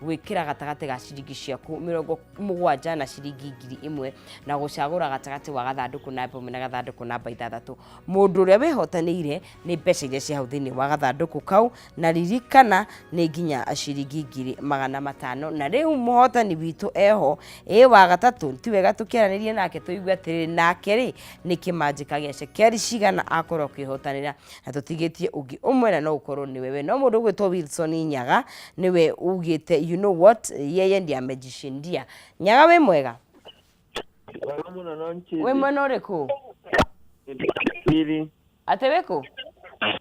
gwikira gatagate ga ciringi ciaku 70 na ciringi 1000 na gucagura gatagate wa gathanduku namba 1 na gathanduku namba 6 mundu uria wehotanire ni mbeca iria cia hau thiini wa gathanduku kau na ririkana ni nginya ciringi 500 na riu muhotani witu eho wa gatatu ti wega tukiaranirie nake tuigwe atiri nake ri ni kimanjika gia cekeri cigana akorwo kihotanira na tutigitie ungi umwe na no ukorwo ni wewe no mundu gwitwo Wilson Nyaga niwe ugite you know what yeye ndia magician dia Nyaga we mwega we mwena uriku Giri ateweku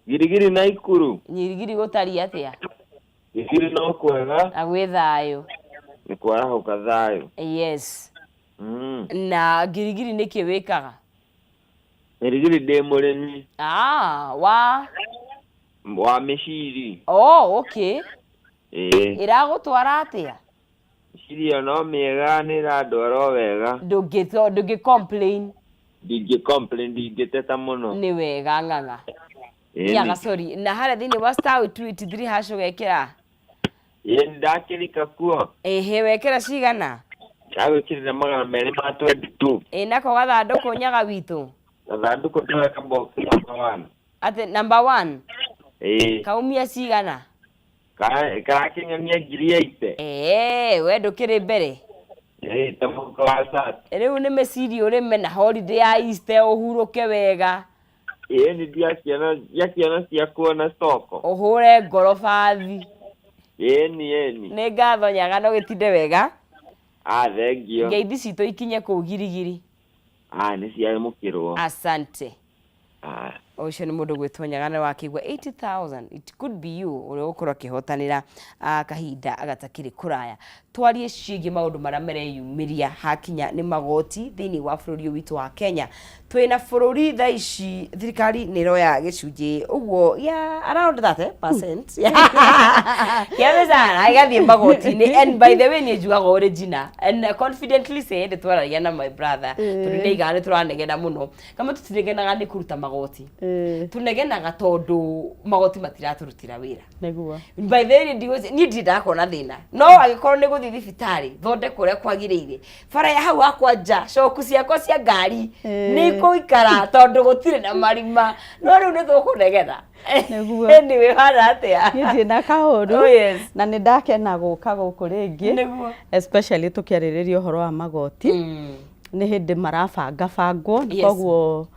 girigiri na ikuru nyirigiri gutari atia giri no kwega agwe thayo ni kwaraho kathayo yes na girigiri niki wikaga girigiri de muremi wa meshiri okay iragutwara atia meshiri no miega ni radoro wega ndungi complain ndigiteta muno ni wega nganga Nyaga sorry na hara thini wa star 283 hasho gekira ndakirika kuo wekira cigana agukirira magana meri ma 22 nako gathanduku Nyaga witu gathanduku ndaka box number 1 ate number 1 kaumia cigana karaking'ania ngiri 8 we ndukiri mbere tamuko wa sat riu ni meciri urime na holiday ya Easter uhuruke wega ni diakiana cia kuona soko uhure ngorobathi ni ngatho Nyaga no gitinde wega thengio ngeithi citu ikinye ku girigiri ni cia mukirwo asante ucio ni mundu gwitwo Nyaga wakigwa 80,000 it could be you uri gukorwo kihotanira kahinda agatakiri kuraya twarie ciigi maundu maria mereyumiria hakinya ni magoti thini wa bururi witu wa Kenya twina bururi tha ici thirikari ni roya gicunji uguo ya around 30% yabeza igathie magoti ni and by the way ni jugaga original and confidently said twaragia na my brother turineiga ni turanegena muno kama tutinegenaga ni kuruta magoti tunegenaga tondu magoti matiraturutira wira neguo by the way ni ndakona thina no agikorwo ni guthi thibitari thonde kuria kwagirire fara ya hau akwanja coku ciakwa cia ngari ni kuikara tondu gutire na marima no riu ni thukunegena neguo ni hara atia ni na kahuru yes na ni ndakena guka guku ringi neguo especially tukiaririria uhoro wa magoti ni hindi marabanga bango koguo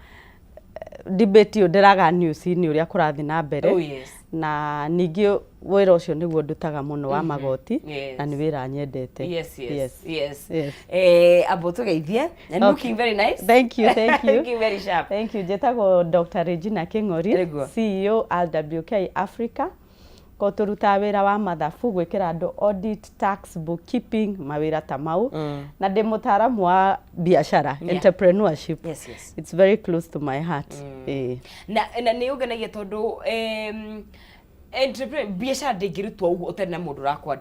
debate ndiraga news ni uria kurathi na mbere na ningi wira ucio niguo ndutaga muno wa magoti na ni wira nyendete yes aboto geithie and looking very nice thank you looking very sharp thank you jetago Dr. Regina King'ori CEO RWK Africa ko turuta wira wa mathabu gwikira andu audit tax bookkeeping mawira ta mau na ndi mutaramu wa biashara entrepreneurship it's very close to my heart na ni ugenagia tondu entrepreneur biashara ndingirutwo uguo utena mundu rakwa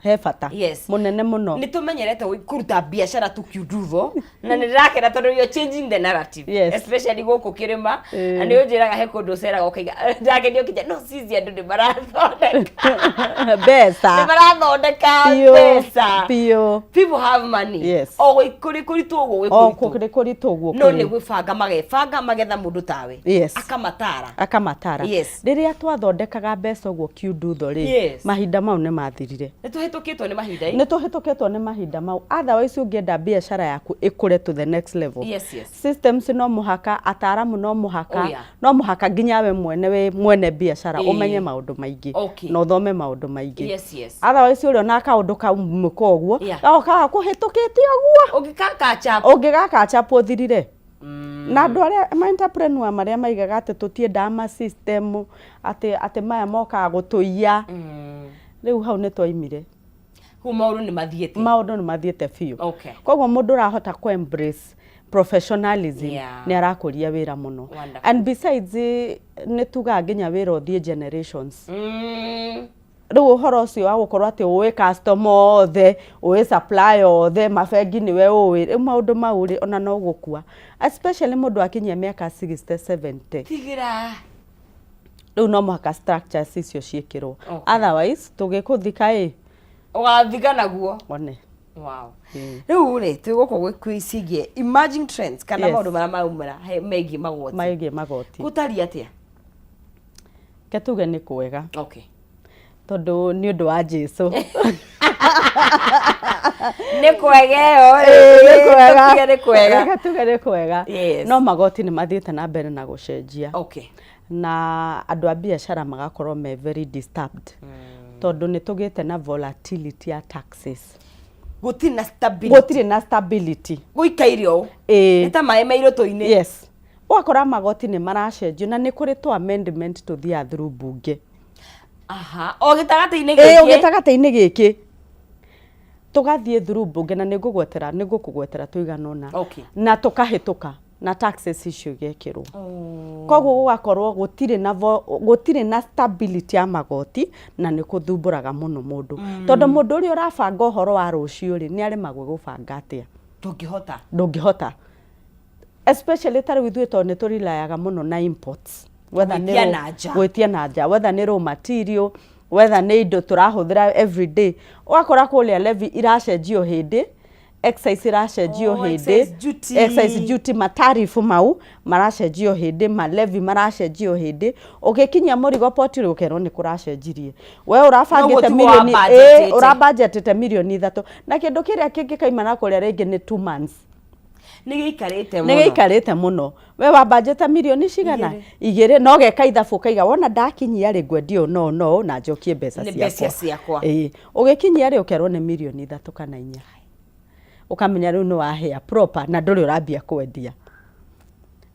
he fata munene muno ni tumenyerete kuruta biashara tukiudutho na ni rakena tondu you're changing the narrative especially guku kirima na ni unjiraga he kundu ceraga ukaiga ndakenio kija no sisi andu ni marathondeka pesa people have money kuritu uguo no ni gwibanga magetha mundu tawe akamatara riria twathondekaga mbeca uguo kiudutho ri mahinda mau ni mathirire ni tuhitukitwo ni mahinda mau otherwise ungienda biashara yaku ikure to the next level systems no muhaka ataramu no muhaka nginya we mwene biashara umenye maundu maingi no uthome maundu maingi otherwise uri na kaundu kaumuko uguo oka kuhitukitio uguo ungigaka chapo thirire na andu aria ma entrepreneur maria maigaga ati tutienda ma system ati maya moka gutuia riu hau ni twaimire maundu ni mathiete fiu koguo mundu rahota ku embrace professionalism ni arakuria wira muno and besides ni tuga nginya wira uthie generations riu uhoro ucio wa gukorwo ati uwe customer othe uwe supplier othe mabengi niwe uwe maundu mauri ona no gukua especially mundu akinyia miaka 60 70 tigira riu no muhaka structures icio ciekirwo otherwise tugikuthika Ugathiga naguo. One. Wow. Riu ri twiguko gwicigie emerging trends kana maundu mara maumira meigi magoti. Meigi magoti. Gutari atia? Ketuge ni kwega. Okay. Tondu ni undu wa Jesu. Ni kwegeo. Ni kwega. Ketuge ni kwega. No magoti ni mathiite na mbere na gucenjia. Okay. Na andu a biashara magakorwo me very disturbed. Tondu ni tugite na volatility ya taxes. Gutiri na stability. Gutiri na stability. Guikairio. Eta mai mairo toine. Yes. Wakora magoti ni maracenjio na ni kuri to amendment to thia through bunge. Aha. O gitagata-ini giki. O gitagata-ini giki. Tugathie through bunge na nigukugwetera tuiganona. Okay. Na tukahituka na taxes icio gekirwo. Koguo gugakorwo gutire na stability ya magoti na ni kuthumburaga muno mundu. Tondu mundu uri urabanga uhoro wa rucio ri ni aremagwo gubanga atia. Ndungihota. Especially tari withu to ni turilayaga muno na imports. Whether ni raw material, whether ni indo turahuthira every day. Wakora kulia levy iracenjio hindi. Excise iracenjio hindi, excise duty matarifu mau maracenjio hindi, malevi maracenjio hindi. Ugikinyia murigo potiri ukerwo ni kuracenjirie. We urabangite milioni urabudgetite milioni 3 na kindu kiria kingi kaimana kuria ringi ni 2 months. Nigeikarite muno. We wa budget milioni cigana 2 no geka ithabu kaiga wona ndakinyia ri ngwendio no na njokie mbeca ciakwa. Ugikinyia ri ukerwo ni milioni 3 kana 4. Ukamenya riu no wahea proper na nduri urambia kwendia.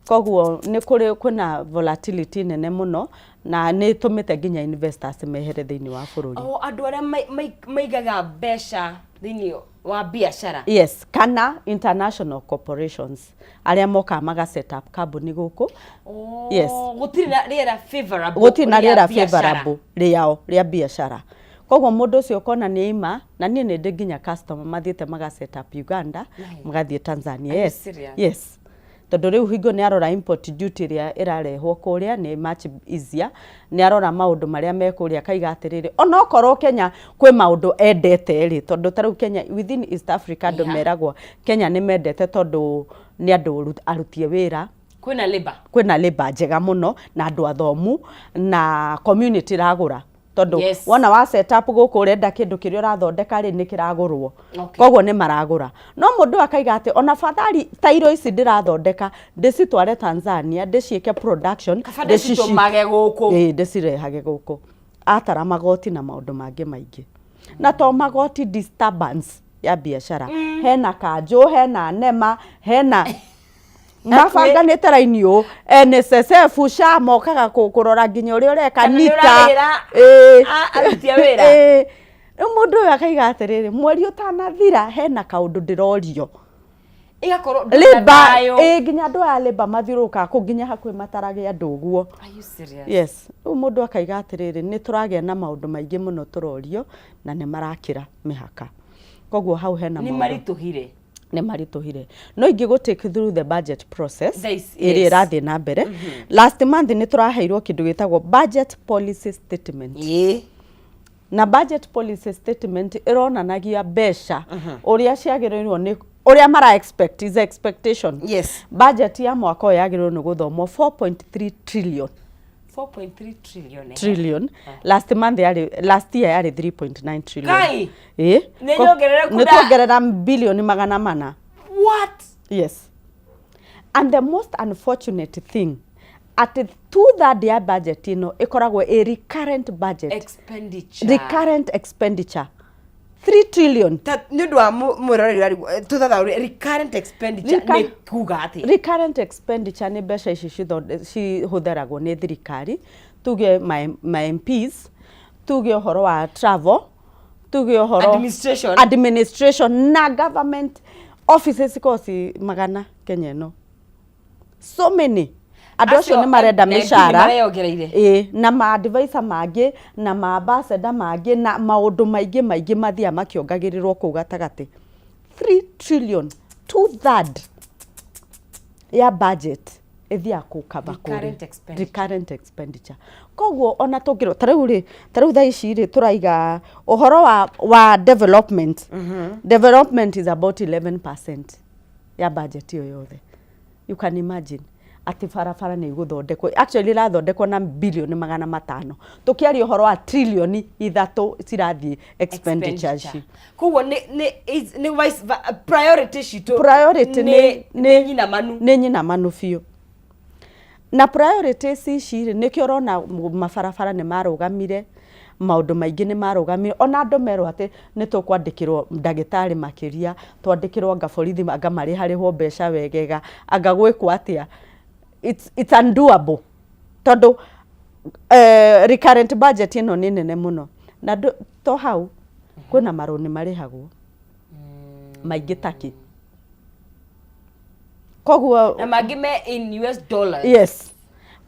Koguo ni kuri kuna volatility nene muno na ni tumite nginya investors mehere thiini wa bururi. Andu aria maigaga mbeca thiini wa biashara. Yes, kana international corporations aria moka maga set up company guku. Yes. Gutiri na riera favorable. Gutiri na riera favorable riao ria biashara. Koguo mundu ucio kona ni ima na nie ni nginya customer mathiete maga set up Uganda magathie Tanzania. Yes. Tondu riu hingo ni arora import duty ria irarehwo kuria ni much easier. Ni arora maundu maria mekuria kaiga atiriri ona okorwo Kenya kwi maundu endete ri tondu tariu Kenya within East Africa ndo meragwo Kenya ni mendete tondu ni andu arutie wira. Kwina labor njega muno na andu athomu na community ragura. Tondu wona wa set up guku urenda kindu kiria urathondeka ri ni kiragurwo. Koguo ni maragura. No mundu akaiga ati ona fathari tairo ici ndirathondeka ndicitware Tanzania ndiciike production ndicitumage guku. Ndicirehage guku. Atara magoti na maundu mangi maingi. Na to magoti disturbance ya biashara. Hena kanjo, hena nema, hena mabanganite raini u NSSF SHA mokaga kurora nginya uri ureka nita arutia wira mundu akaiga atiriri mweri utanathira hena kaundu ndirorio igakorwo labor nginya andu a labor mathiruka ku nginya hakwi matarage andu guo. Are you serious? Yes, mundu akaiga atiriri ni turagia na maundu maingi muno turorio na ni marakira mihaka. Koguo hau hena ni marituhire ni marituhire no ingi go take through the budget process iri irathi na mbere. Last month ni turaheirwo kindu gitagwo budget policy statement. Na budget policy statement ironanagia mbeca uria ciagirirwo ni uria mara expect is expectation. Yes. Budget ya mwaka uyu yagirirwo ni guthomwo 4.3 trillion. 4.3 trillion. Last year yari 3.9 trillion. Kai. Nituongerera bilioni 400. What? Yes. And the most unfortunate thing at two-thirds ya budget ikoragwo a recurrent budget expenditure. Recurrent expenditure 3 trillion. Ndu wa murori recurrent expenditure ni kuga ati recurrent expenditure ni mbeca ici cihutheragwo ni thirikari, tuge my MPs, tuge uhoro wa travel, tuge uhoro administration na government offices kosi magana Kenya no. So many adocio ni marenda mishara na ma advisor magi na ma ambassador magi na maundu maingi mathia makiongagirirwo ku gatagati 3 trillion 2/3 ya budget ithia ku cover recurrent expenditure koguo ona tungiro tarau tha ici ri turaiga uhoro wa development development is about 11% ya budget yo yothe. You can imagine ati barabara ni iguthondekwo actually irathondekwo na bilioni 500 tukiaria uhoro wa trilioni 3 cirathie expenditures koguo ni priority shitu ni nyina manu biu na priorities ici nikio rona mabarabara ni marugamire maundu maingi ni marugamire ona andu merwo ati ni tukwandikirwo ndagitari makiria twandikirwo ngaborithi ngamari hariho mbeca wegega anga gwikwo atia it's undoable tondu recurrent budget ino ni nene muno na to hau kwina maroni marihagwo maingi taki koguo na mangi me in US dollars. Yes.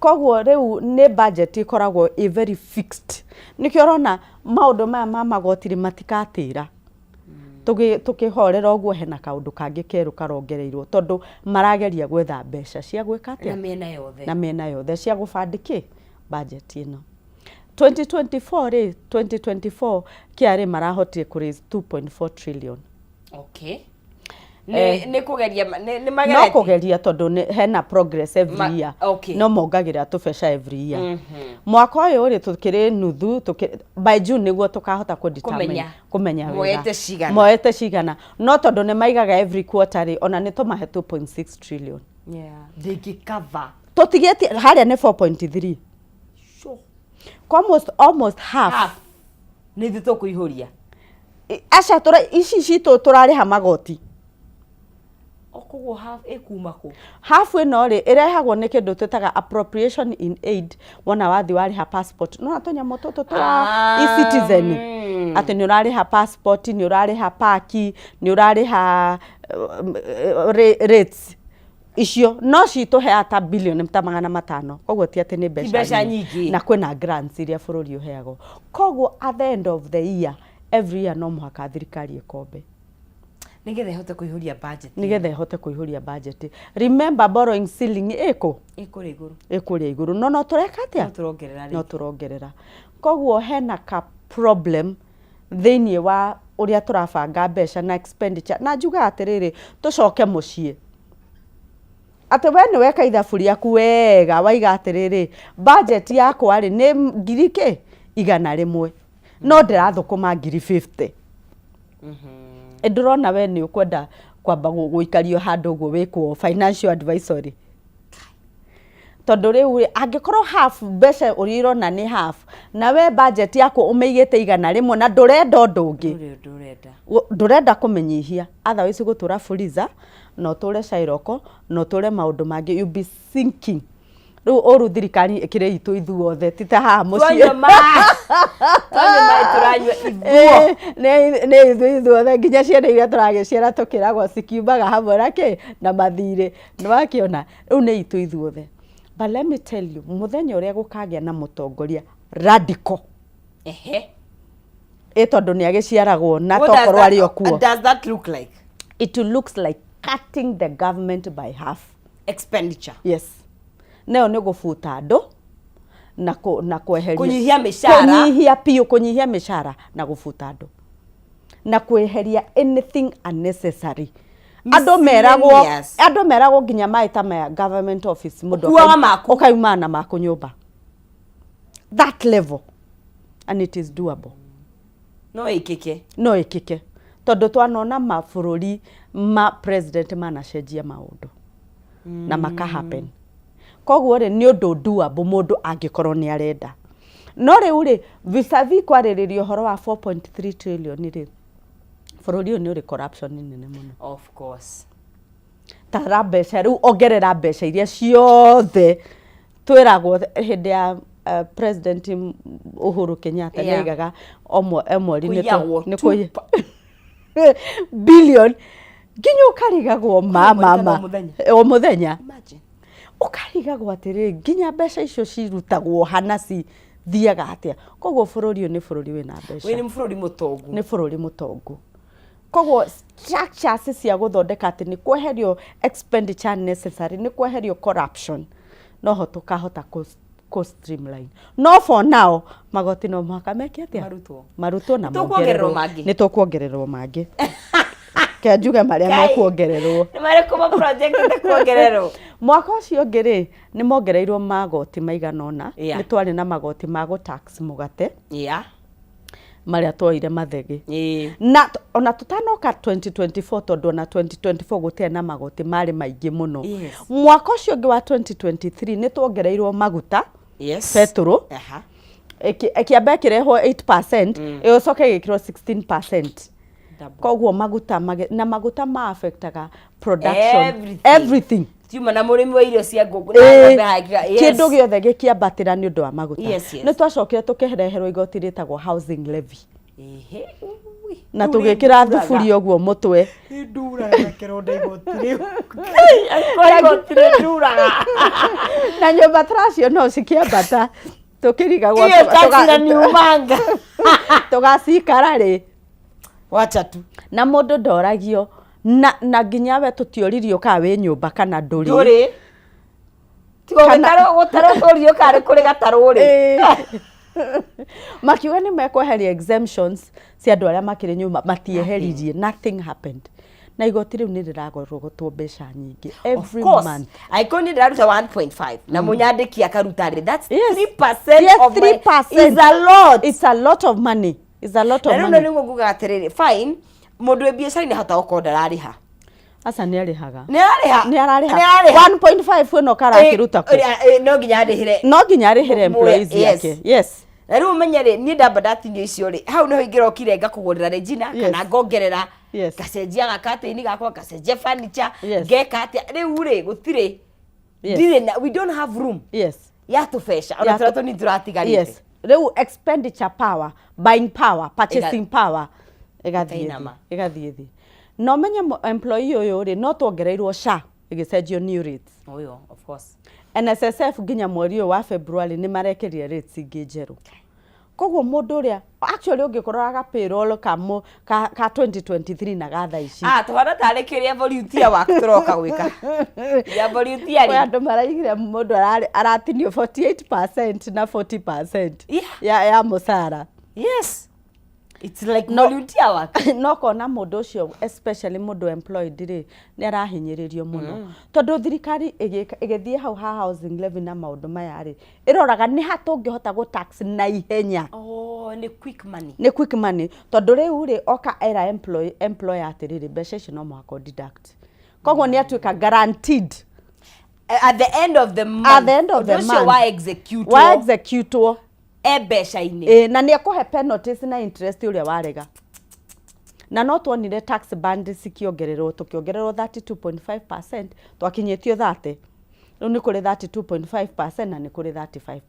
Koguo riu ni budget ikoragwo very fixed. Nikio rona maundu maya ma magotiri matikatira. Tukihorera uguo hena kaundu kangi keru karongereirwo tondu marageria gwetha mbeca cia gwika atia na mena yothe cia gubandiki budget ino 2024 kiari marahotire ku raise 2.4 trillion. Okay. Ni kugeria ni mageria no kugeria tondu hena progress every year. Okay. No mongagira tubeca every year. Mwaka uyu ri tukiri nuthu by June niguo tukahota ku determine kumenya moete cigana no tondu ni maigaga every quarter ri ona ni tumahe 2.6 trillion. Yeah, they cover tutigeti haria ni 4.3. Sure. Almost half ni thito kuihuria acha ici turariha magoti okugo half ekumako half ino ri irehagwo ni kindu twitaga appropriation in aid wona wathi wariha passport no atonya mototo twa e-citizen ati ni urariha passport ni urariha paki ni urariha rates icio no cituhe ata bilioni 500 koguo ti ati ni mbeca nyingi na kwina grants iria bururi uheagwo koguo at the end of the year every year no muhaka thirikari ikombe nigetha ihote kuihuria budget remember borrowing ceiling ikuri iguru no tureka atia no turongerera koguo hena ka problem thini wa uria turabanga mbeca na expenditure na njuga atiriri tucoke mucii ate we ni weka ithabu riaku wega waiga atiriri budget yakwa ri ni ngiri 100 no ndirathukuma ngiri 50. Ndurona we ni ukwenda kwamba guikario handu guo wikwo financial advisory tondu riu angikorwo half mbeca urirona ni half na we budget yako umeigite 100 na ndurenda ndungi ndurenda kumenyihia otherwise gutura fuliza no ture shairoko no ture maundu mangi you be thinking riu oru thirikari ikire itu ithuothe tita ha muci twanyo mai turanywa ithuo ne ithuothe nginya ciana iria turagiciara tukiragwo cikiumaga hamwe rake na mathire nwakiona riu ne itu ithuothe but let me tell you muthenya uria gukagia na mutongoria radical tondu ni agiciaragwo na tokorwo ari okuo. Does that look like? It looks like cutting the government by half expenditure. Yes. Neo ni gufuta andu na kweheria kunyihia mishara na gufuta andu na kweheria anything unnecessary. Andu meragwo nginya maita ma government office mudo okauma na makunyumba that level and it is doable. No ikike tondu twanona mabũrũri ma president manacenjia maundu na maka happen koguo ri ni undu doable mundu angikorwo ni arenda no riu ri vis-a-vis kwariririo horo wa 4.3 trillion ri bũrũri ni uri corruption nene muno. Of course tara mbeca riu ongerera mbeca iria ciothe twiragwo hindi ya president Uhuru Kenyatta nigaga omweri ni kuya billion nginya ukarigagwo mama o muthenya ukarigagwo atiri nginya mbeca icio cirutagwo hana thiaga atia koguo bũrũri ni bũrũri wina mbeca we ni bũrũri mutongu ni bũrũri mutongu koguo structures cia guthondeka ati ni kweherio expenditure necessary, ni kweherio corruption, noho tukahota ko streamline. No for now magoti no mwaka meke atia marutwo na mongererwo mangi, ni tukuongererwo mangi ke njuge maria makuongererwo ni mari kuma project te kuongererwo mwaka ucio ngiri ni mongereirwo magoti maiganona, ni twari na magoti mago tax mugate maria twoire mathege na ona tutanoka 2024 tondu na 2024 gutia na magoti mari maingi muno. Mwaka ucio ngi wa 2023 ni twongereirwo maguta petro ekiamba kirehwo 8%, eocoke gikirwo 16%. Koguo maguta na maguta ma affectaga production everything. Tiuma na murimi wa irio cia ngũkũ na ng'ombe hakiga kindu giothe gikiambatira ni undu wa maguta. Ni twacokire tukihereherwo igoti ritagwo housing levy. Na tugikira thufuri oguo mutwe nduraga na kironda igoti riu igoti nduraga na nyumba tracio no cikiambata tukirigagwo tugaciumanga tugacikara ri wacha tu na mundu ndoragio na nginya we tutioririo ka we nyumba kana nduri tigo gutaro torio kare kuri gataro ri makiuga ni mekweheria exemptions cia andu aria makiri nyumba matieheririe. Nothing happened. Na igoti riu ni riragorogotwo mbeca nyingi every month. Iconi ndaruta 1.5 na munyandiki akaruta ri, that's 3% of 3% is a lot. It's a lot of money. It's a lot of money. Na niguo nguga atiriri fine mundu we biacara ni hota ukonda rariha asa ni arihaga ni arariha 1.5 eno karakiruta ku no nginya arihire employees yake. Yes. Riu menyere ni ndamba ndatinyo icio ri hau niho ingirokire ngakugurira Regina kana ngongerera gacenjia gakate-ini gakwa gacenjia furniture ngeka atia riu ri gutire we don't have room ya tubesha ona turato ni turatigarite. Riu expenditure power, buying power, purchasing power igathie thi. No menye employee uyu ri no tuongereirwo SHA igicenjio new rates. Of course. NSSF ginya mweri wa February ni marekeria rates ingi njeru. Koguo mundu uria actually ungikoraga payroll ka 2023 na gatha ici tuhana tarekeria volunteer work turoka gwika ya volunteer ri andu maraigire mundu aratinio 48% na 40% ya musara. Yes, it's like volunteer work. No kona mundu ucio especially mundu employed ri ni arahinyiririo muno tondu thirikari igithie hau ha housing levy na maundu maya ri iroraga ni hatungihota go tax na ihenya. Ni quick money, ni quick money tondu riu ri oka era employer atiriri mbeca icio no mwako deduct. Koguo ni atuika guaranteed at the end of the month wa execute ebesha-ini na ni akuhe penalties na interest uria warega. Na no tuonire tax band cikiongererwo tukiongererwo 32.5% twakinyetio 30. Riu ni kuri 32.5% na ni kuri 35%.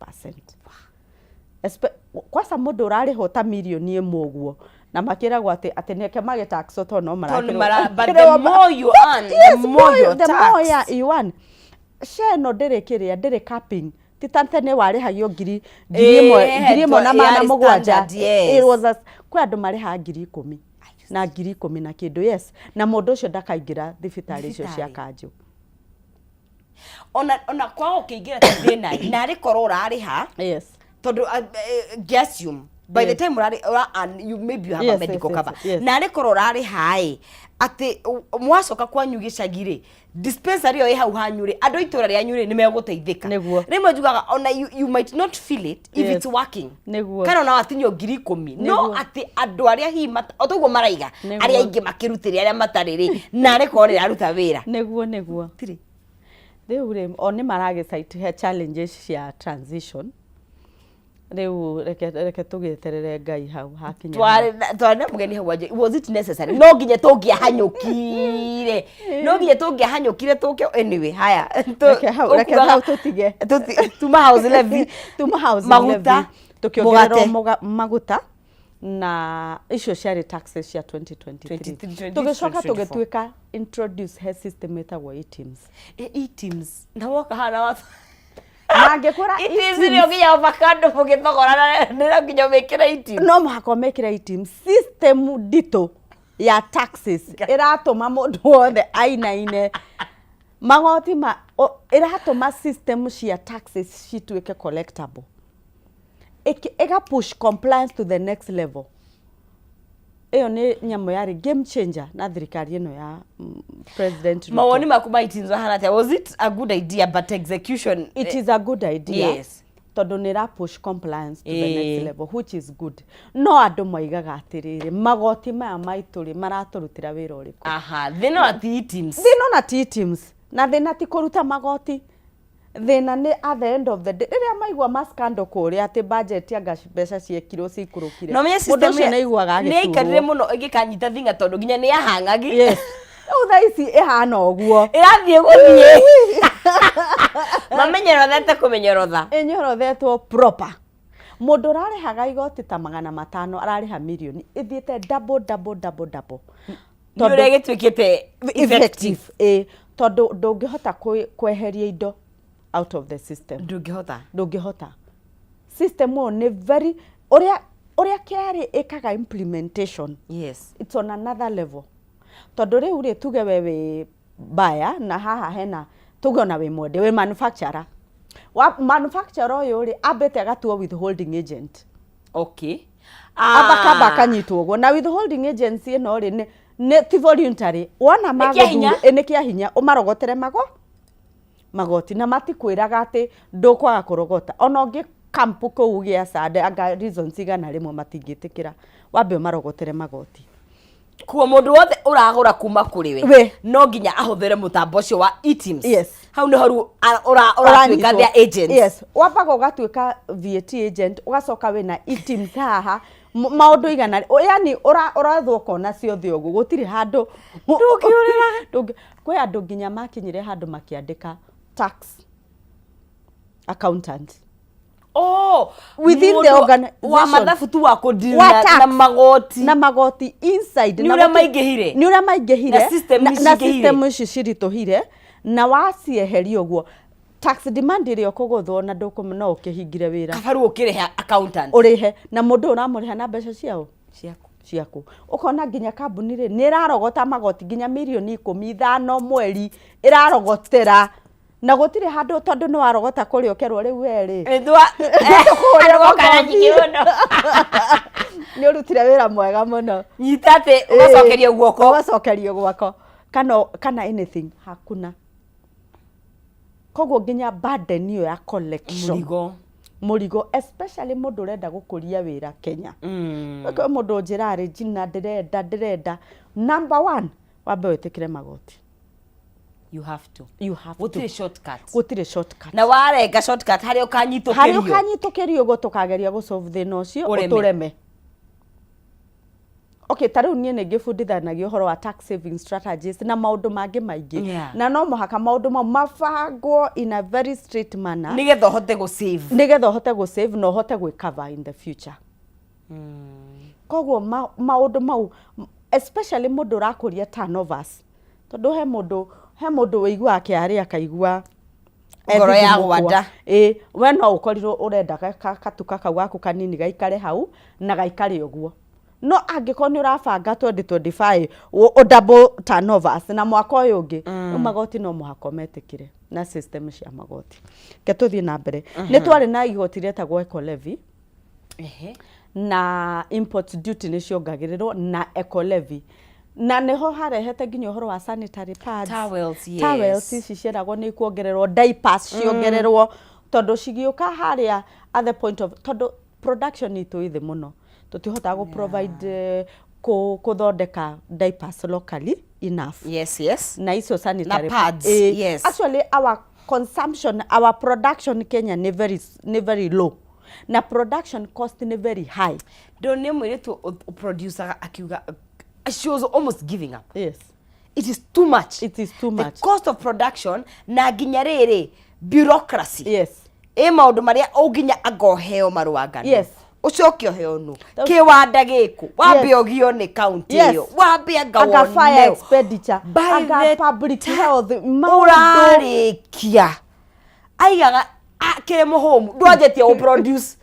Kwasa mundu urariho ta milioni imwe uguo na makiragwo ati neke mage tax to no marakirwo. But the more you earn, the more you tax. The more you earn. Share no ndirikiria ndiri capping. Titantene warihagio ngiri imwe na mana mugwanja. It was kwa andu mariha ngiri 10 na ngiri 10 na kindu. Na mundu ucio ndakaingira thibitari icio cia kanju. Ona kwa ukiingira thina na ri korwo urariha tondu guessum by the time you maybe you have a medical cover na ri korwo urariha ati mwacoka kwanyu gicagire dispensary yo hau hanyure andu itura ria nyure ni meguteithika. Rimwe njugaga ona you might not feel it if it's working. Kana na watinyo ngiri 10 no ati andu aria hima otugo maraiga aria ingi makirutiri aria matariri na ri korwo aruta wira neguo tiri riu oni marage site he challenges cia transition. Riu reke tugieterere Ngai hau hakinya twana mugeni hau was it necessary no nginya tungia hanyukire tuke anyway haya reke hau tutige tuma house levy maguta tukiongererwo maguta na icio ciari taxes cia 2023 tugicoka tugituika introduce he system etagwo e-teams na woka hana watu nangekora e-teams ndio nginya avocado mugithogora nira nginya mekira e-teams no muhako mekira e-teams system dito ya taxes iratuma mundu wothe ainaine magoti iratuma system cia taxes cituike collectible ega push compliance to the next level. Eyo ni nyamo yari game changer na thirikari ino ya President Ruto. Mawoni makuma itinzo harata, was it a good idea but execution? It is a good idea. Yes. Todo nira push compliance to the next level, which is good. No andu moigaga atiriri magoti maya maituri maraturutira wira uriku. Aha, they know at the teams. They know at the teams. Na they nati kuruta magoti. Thina ni at the end of the day riria maigwa maskando kuria ati budget ya mbeca ciekirwo cikurukire no system ni ikarire muno igikanyita thinga tondu nginya ni ahangagi yes utha ici ihana oguo irathie guthie mamenyerothete kumenyorotha enyorothetwo proper mundu rarehaga igoti ta 500 arariha milioni ithiete double tondu gitwikite effective tondu ndungihota kweheria indo out of the system. Ndungihota. System one very oria kiari ekaga implementation. Yes. It's on another level. Tondu riu ri tuge wewe baya na haha hena tuge na we mwende we manufacturer. Wa manufacturer oyo ri abete agatuo withholding agent. Okay. Abaka kanyitwo go na withholding agency no ri ne ti voluntary. Wana mago enikia hinya umarogotere magoti na matikwiraga ati ndukwaga kurogota ona ungi kampu kuu gia sade anga reasons igana rimwe matingitikira wambe marogotere magoti kuo mundu wothe uragura kuma kuri we no nginya ahuthere mutambo ucio wa e-teams. Yes. Hau ni horu uratuika their agents. Yes. Wabaga ugatuika VAT agent ugacoka wina e-teams haha maundu igana yani urathwo kona ciothe ugu gutiri handu ndungiurira kwe andu nginya makinyire handu makiandika tax accountant within the organization wa mathabu tu wa kudira na magoti inside ni ura maingehire na system ici cirituhire na wacieheria uguo tax demand irio kuguthwo na ndukum no ukihingire wira kabaru ukirehe accountant urihe na mundu uramuriha na mbeca ciaku ukona nginya kambuni ri ni rarogota magoti nginya milioni 15 mweri irarogotera na gutire handu tondu no warogota kurio kerwo riu weri arogokana nyigiuno ni urutire wira mwega muno nyitate ugacokeria guoko kana anything hakuna kogo nginya burden iyo ya collection murigo especially mundu urenda gukuria wira Kenya ko mundu njirari jina ndirenda number 1 wambe witikire magoti. You have to. Gutire shortcut. Na warenga shortcut hari ukanyitokerio go tukageria go solve the no cio utureme. Okay, taru nie ne gifundithanagia horo wa tax saving strategies na maundu mangi maingi. Na no muhaka maundu mafagwo in a very straight manner. Nigetha hote go save no hote go cover in the future. Koguo maundu mau especially mundu rakuria turnovers. Tondu he mundu weigua akiari akaigua ngoro ya gwanda we no ukorirwo urenda katuka kau gaku kanini gaikare hau na gaikare uguo no angiko ni urabanga 2025 o double turnovers na mwaka uyu ungi magoti no muhako metikire na system cia magoti ke tuthie na mbere ni twari na igoti retagwo eco levy na import duty ni ciongagiriro na eco levy na neho harehete nginya uhoro wa sanitary pads towels ici ciaragwo ni kuongererwo diapers ciongererwo tondu cigiuka haria at the point of tondu production itu ithe muno tutihota go provide kuthondeka diapers locally enough na icio sanitary pads actually our consumption our production Kenya ni very low na production cost ni very high don't mwire to producer akiuga she was almost giving up. Yes. It is too much. The cost of production na nginya riri bureaucracy. Yes. Maundu maria uginya agoheo maruangano. Yes. Ucoke oheo nu. Kiwanda giku. Wambe ogio ni county iyo. Wambe aga fire expenditure. Aga public health. Urarikia. Aigaga kiremo home. Ndwajetie o produce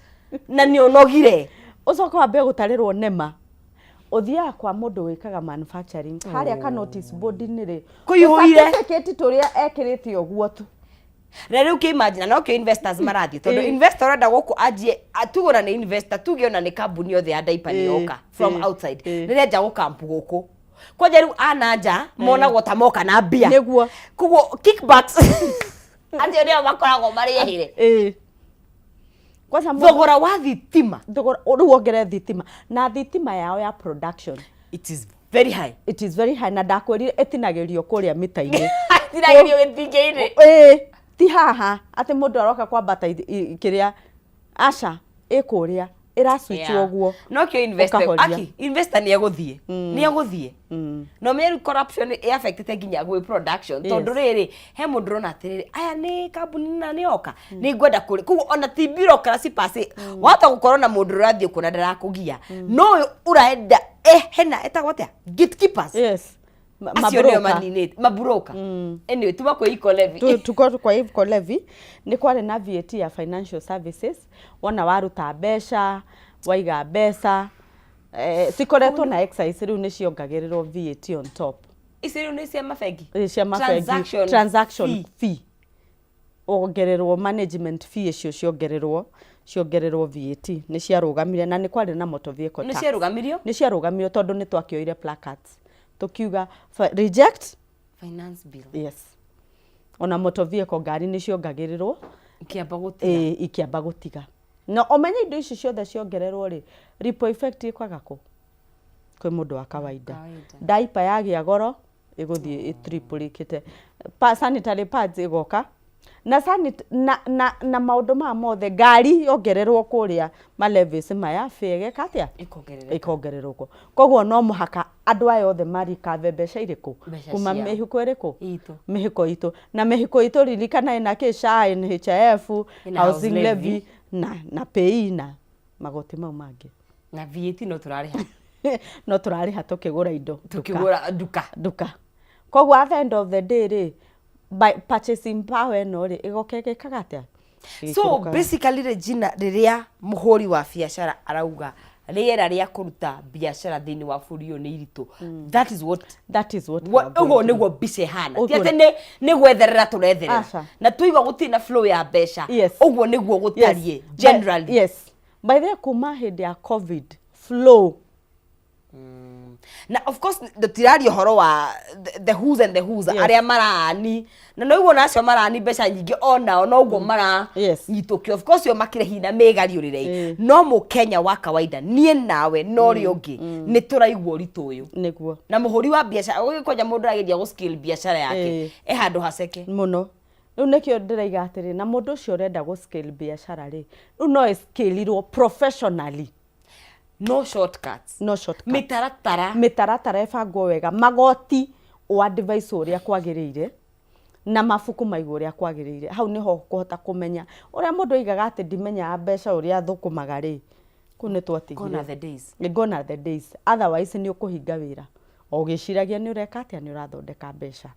na ni onogire. Ucoke wambe gutarirwo nema. Othia kwa mundu wikaga manufacturing haria ka notice board nire kuihuire certificate turia ekirite oguo tu na riu ke imagine no ke investors marathi tondu investor renda guku ajie atugura ni investor tuge ona ni company othe ya diaper ni yoka from outside ni renja gukampu guku kwaje riu ananja mona gota moka na bia niguo kugo kickbacks ati ndio makoragwo marihire kwanza thogora wa thitima thogora uruongere thitima na thitima yao ya production it is very high. It is very high na ndakwirire etinagirio kuria mita-ini etinagirio githingi-ini ti haha ati mundu aroka kwambata kiria aca ikuria ira switch oguo no kio investor ni eguthie ni eguthie no me corruption e affected nginya gwe production tondu riri he mundu rona atiriri aya ni company na ni oka ni ngwenda kuri kugo ona ti bureaucracy passe wata gukorwo na mundu rathie kuna ndarakugia no uraenda hena etagwatia gatekeepers maburoka anyway tuba kwa equal levy tuko kwa equal levy ni kwari na VAT ya financial services wana waruta mbeca waiga mbeca sikoretwo na excise riu ni ciongagirirwo VAT on top isiru ni cia mafegi transaction fee ongererwo management fee icio ciongererwo VAT ni ciarugamire na ni kwari na motor vehicle tax ni ciarugamirio tondu ni twakioire placards tukiuga reject finance bill yes ona motor vehicle ngari ni ciongagirirwo ikiamba gutiga no omenye indo ici ciothe ciongererwo ri ripple effect ikwaga ku kwi mundu wa kawaida diaper yagia goro iguthie triple sanitary pads igoka na maundu ma mothe ngari yongererwo kuria malevis maya fege katia ikongererwo koguo no muhaka andu aya othe marikave mbeca iriku kuma mihiko iriku mihiko itu na mihiko itu ririkana ina kisha NHIF housing levy na pay na magoti mau mangi na VAT no turariha tukigura indo tukigura duka koguo at the end of the day ri by purchasing power no ri igokekaga atia so basically Regina riria muhuri wa biashara arauga riera ria kuruta biashara thini wa bũrũri ni iritu that is what ugo niguo bice hana ti ati ni gwetherera turetherera na tuigwa gutina flow ya mbeca ugo niguo gutarie generally yes by the kuma hindi ya covid flow na of course ndotirari horo wa the who's and the who's aria marani na no igwo nacio marani mbeca nyingi ona no ugo mara nyitokio of course yo makire hina megariurire no mu Kenya wa kawaida nie nawe no ri ungi ni turaigwo ritu uyu niguo na muhuri wa biashara ugikonja mundu ageria go scale biashara yake handu haceke muno riu nikio ndiraiga atiri na mundu ucio urenda go scale biashara ri riu no scale ro professionally no shortcuts mitaratara ebango wega magoti o advice uria kwagirire na mafuku maigu uria kwagirire hau niho kuhota kumenya uria mundu igaga ati ndimenya mbeca uria thukumaga ri kune twatigire gone the days otherwise ni ukuhinga wira o giciragia ni ureka atia ni urathondeka mbeca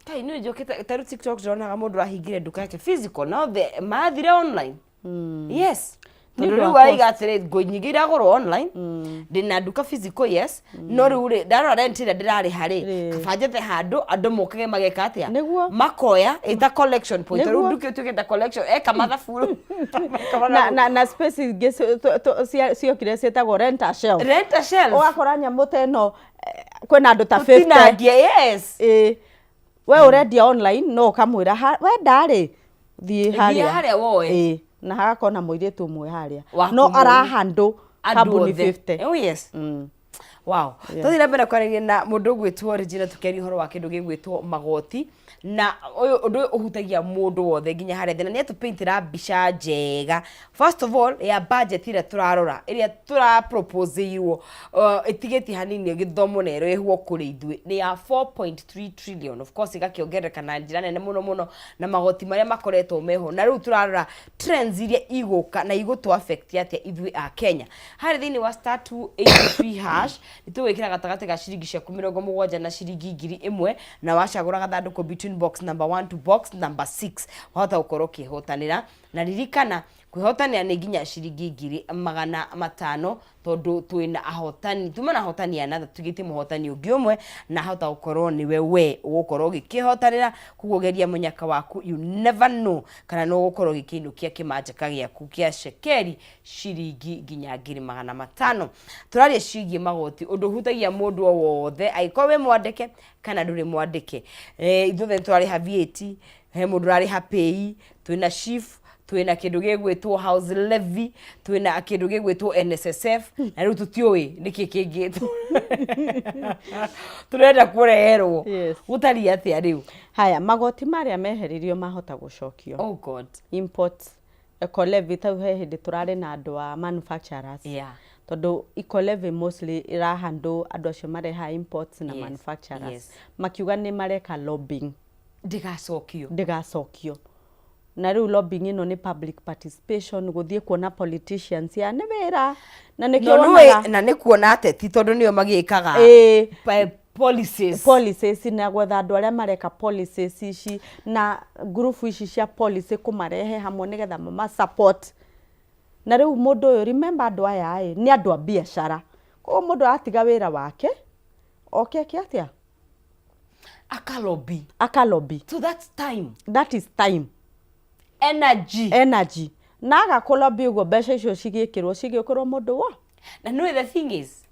kai ni njokete taru TikTok ndona mundu ahingire nduka yake physical now the mathire online yes tondu riu waiga atiri ngoinyigira goro online ndina nduka physical yes no riu ri ndarora rent ira ndirari hari kabanjete handu andu mokage mageka atia makoya ita collection point riu nduke tukenda collection eka mathaburu na space ingi ciokire cietagwo rent a shelf ugakora nyamu teno kwina andu ta 50 yes we urendia online no kamwira we ndari thie haria woe na hagakona muiritu umwe haria no arahandu kabuni 50 oh yes wow tuthire mbere kwariria na mundu gwitwo Regina tukeri horo wa kindu gigwitwo magoti na undu uhutagia mundu wothe nginya haria thina ni atupaintira bica njega first of all ya budget ira turarora iria tura propose irwo itigeti hanini githomo nero ehwo kuri ithwe ni ya 4.3 trillion of course igakiongereka na njira nene muno na magoti maria makoretwo meho na riu turarora trends iria iguka na igutu affect atia ithwe a Kenya hari thini wa *283 hash nitugwikira gatagati ga ciringi cia 70 na ciringi 1000 na wacagura gathanduku between box number 1 to box number 6 wahota gukorwo kihotanira na ririkana kwihotania ni nginya ciringi 500 tondu twina ahotani tumana ahotani another tugite muhotani ungi umwe na hota gukorwo niwe we ugukorwo gikihotanira kugogeria munyaka waku you never know kana no gukorwo gikinukia kimanjaka giaku kia shekeri ciringi nginya 500 turaria cigie magoti undu hutagia mundu o wothe aikowe mwandike kana nduri mwandike ithuthe twari ha VAT he mundu rari ha pay twina chief twina kindu gigwitwo house levy twina kindu gigwitwo NSSF na riu tutioi niki kingi turenda kureherwo utari atia riu haya magoti maria meheririo mahota gucokio oh god import eco levy tau he hindi turare na andu a manufacturers tondu eco levy mostly ira handle andu acio mareha imports na manufacturers makiuga ni mareka lobbying ndigacokio na riu lobbying ino ni public participation guthie kuona politicians ya ni wira na ni kuona ateti tondu nio magikaga policies na gwetha andu aria mareka policies ici na group ici cia policy kumarehe hamwe nigetha mama support na riu mundu uyu remember andu aya ni andu a biashara ko mundu atiga wira wake okay atia akalobi so that is time energy na agakulobi ugo besha icio cigikirwo mundu wa na no the thing is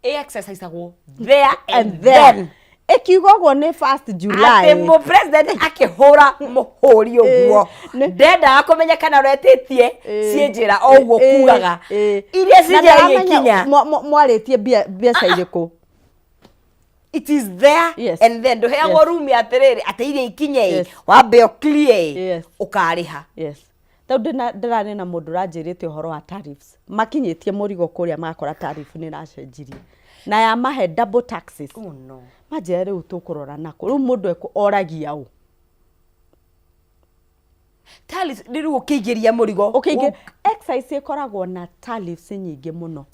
exercise agwo there and then ekiugogwo ni 1st July ate mo president akihura muhuri uguo ndenda akomenya kana uretitie cienjira ogwo kugaga iria cienjira ikinya mwaritie biasa iriku it is there and then do heagwo room atiriri ateire ikinye wambe clear ukariha tondu ndarane na mundu ranjirite uhoro wa tariffs makinyitie murigo kuria makora tariff ni racenjirie na ya mahe double taxes majere riu tukurora nako riu mundu ekoragia u tariffs riu ukigeria murigo excise ikoragwo na tariffs nyingi muno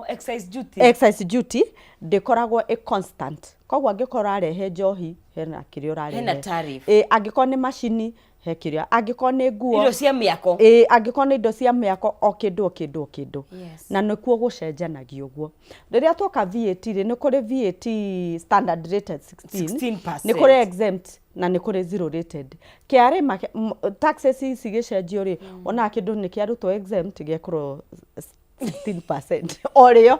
excise duty ndikoragwo constant kogwo angikora arehe njohi hena kirio rarehe hena tariff angikora ni machine he kirio angikora ni nguo indo cia miako angikora ni indo cia miako o kindu na nikuo gucenjanagio uguo riria toka VAT ri ni kuri VAT standard rated 16% ni kuri exempt na ni kuri zero rated kiari taxes cigicenjio ri ona kindu ni kiarutwo exempt giekoro 16% oreo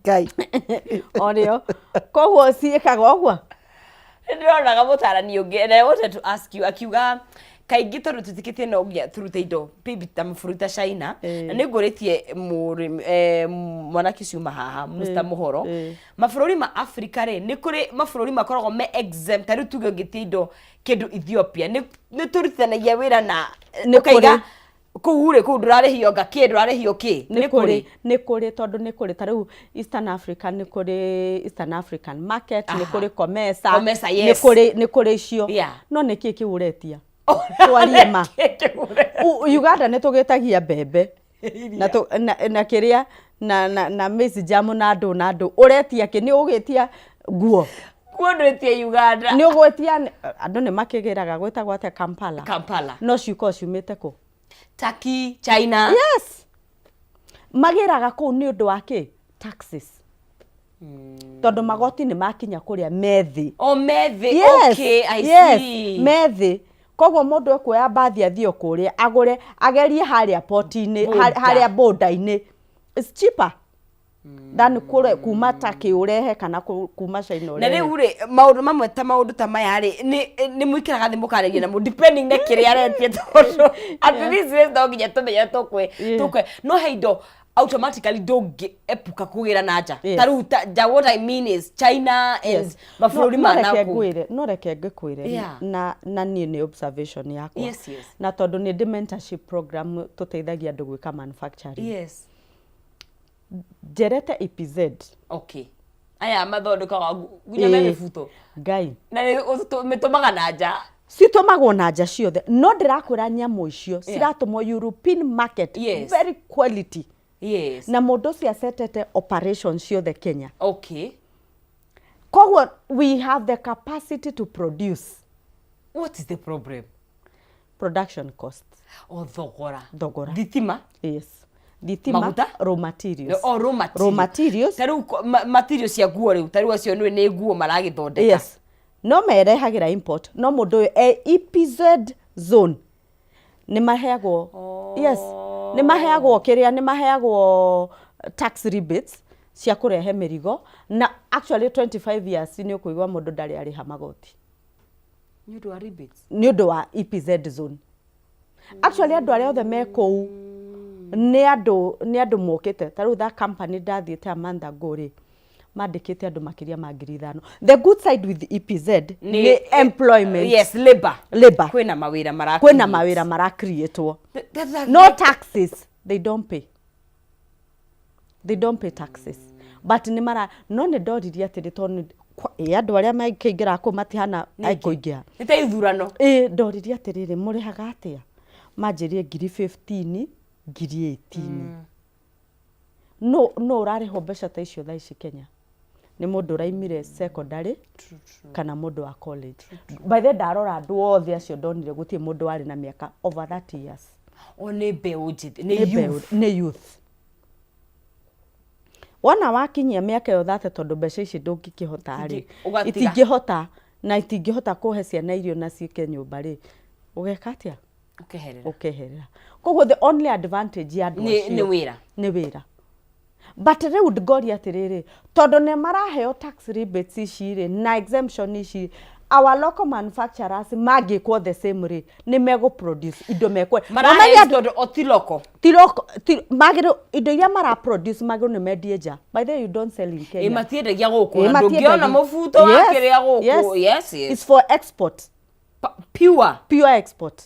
kai oreo kogwo ciikaga ogwo ndiraga mutarani ungi and I wanted to ask you akiuga kaingi tondu tutikitie no ngia turute indo bibi ta mafuruta China na ninguritie mwanaki ciuma haha Mr Muhoro mafururi ma Africa ri ni kuri mafururi makoragwo me exempt tari tuge ngitie indo kindu Ethiopia ni turutanagia wira na kaiga kuure ku ndurarehio ngakindu arehio ki ni kuri tondu ni kuri tariu Eastern Africa ni kuri Eastern African market ni kuri Comesa ni kuri cio no ni ki kiuretia twarie ma Uganda ni tugitagia mbembe na kiria na maize jam na andu uretia ki ni ugitia nguo kuondetie Uganda ni ugwetia andu ni makigiraga gwetagwo ate Kampala no ciuko ciumite ku Turkey, China. Yes. Magiraga ku ni undu wa ki taxes. Tondu magoti ni makinya kuria methi. Methi. Okay, I see. Methi. Kogwo mundu ekoya bathi athio kuria agure agerie haria port-ini haria border-ini. It's cheaper. Than kure kuma Turkey urehe kana kuma China urehe. Na riu ri maundu mamwe ta maundu ta maya ri ni mwikiraga thimu karagia na mu depending na kiria aretie tondu at least we ndo nginya tumenya tukwe no heindo automatically don't epuka kugira nanja taru what I mean is China and mafururi manaku no reke ngikwire na ni observation yakwa na tondu ni mentorship program tuteithagia andu gwika manufacturing Jerete EPZ. Okay. Aya mathodeka gunya mefuto. Ngai. Na metomaga nanja. Citomagwo nanja ciothe. No ndirakwira nyamu icio ciratumwo European market very quality. Na mundu cia setete operations ciothe Kenya. Okay. Kogwo we have the capacity to produce. What is the problem? production cost. Thogora. Thitima? Yes. Thitima, maguta? Raw materials. Raw materials. Taru materials ya nguo riu, taru acio ni nguo maragithondeka. Yes. No merehagira import, no mundu EPZ zone ni maheagwo. Yes. Ni maheagwo kiria, ni maheagwo tax rebates cia kurehe mirigo, na actually 25 years ni ukuigwa mundu ndari ariha magoti. Ni undu wa rebates. Ni undu wa EPZ zone. Actually andu aria othe me kou ni andu mokite. Taru that company ndathiete Amanda Ngori mandikite andu makiria ma 5,000. The good side with EPZ ni employment. Yes, labor. Kwina mawira mara createwo. No taxes they don't pay. They don't pay taxes. But ni mara no ne ndoririe atiri toni andu aria maikaingira ko matihana aikoingia. Nita ithurano. Ndoririe atiriri murihaga atia. Manjirie 15,000 18,000. No urariho mbeca ta icio tha ici Kenya. Ni mundu raimire secondary kana mundu wa college. By the ndarora andu othe acio ndonire gutie mundu wari na miaka over 30 years. One beu njith ni youth. Wana wakinyia miaka yo 30 tondu mbeca ici ndungikihota ri. Itingihota na itingihota kuhe ciana irio na ciike nyumba ri. Ugeka atia? Ukeherera. Koguo the only advantage ya andu acio ni wira. But riu ngori atiriri tondu ne maraheo tax rebates ici ri na exemption ici, our local manufacturers magikwo the same rate ni mego produce indo mekwe maraheo tondu otiloko magiro indo iria mara produce magiro ni medie nja. By the way, you don't sell in Kenya. Matiendagia guku ndungiona mubuto wakiria guku. Yes. It's for export. Pure export.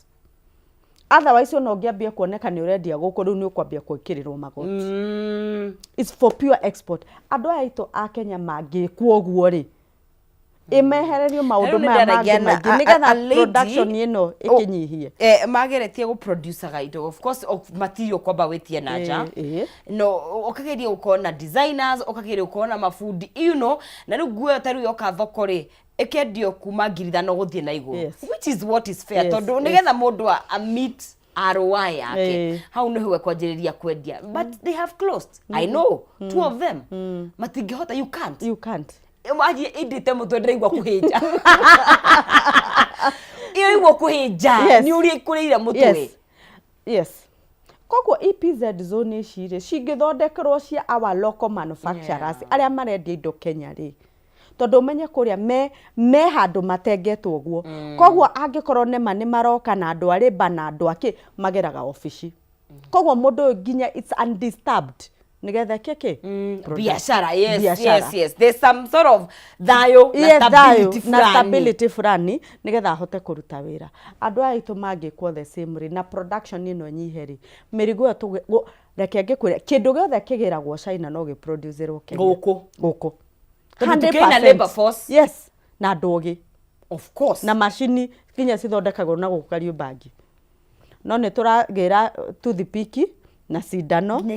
Otherwise no ngiambia kuoneka ni urendia guku riu ni ukwambia kwikirirwo magoti. It's for pure export. Andu aito a Kenya magikwo guo ri imehererio maundu maya mangi nigetha production ino ikinyihie. Mageretie gu producer gaido of course of material kwamba wetie na nja. No okageria ukona designers, okageria ukona mafundi na riu nguo taru yoka thoko ri ekendio kuma 5,000 guthie na iguru. Which is what is fair. Tondu nigetha mundu a meet ROI yake how no hwe kwanjiriria kwendia, but they have closed. I know two of them matingihota. You can't maji idite mutwe ndiraigwa kuhinja iyo igwa kuhinja ni uri kurira mutwe. Yes. Koguo EPZ zone ici cingithondekerwo cia our local manufacturers aria marendia indo Kenya ri tondu menye kuria me handu matengetwo guo. Koguo angikorwo nema ni maroka na andu ari bana andu aki mageraga office. Koguo mundu nginya it's undisturbed nigetha keke biashara. Yes. There's some sort of thayo na stability fulani nigetha ahote kuruta wira. Andu aitu magikwo the same ri na production ino nyiheri mirigo tu reke ngikwira kindu giothe kigiragwo China no gi producerwo Kenya guku 100% labor force. Yes, na ndogi of course na machine kinya cithondekagwo na gukario bangi. No ne turagira toothpick na sindano na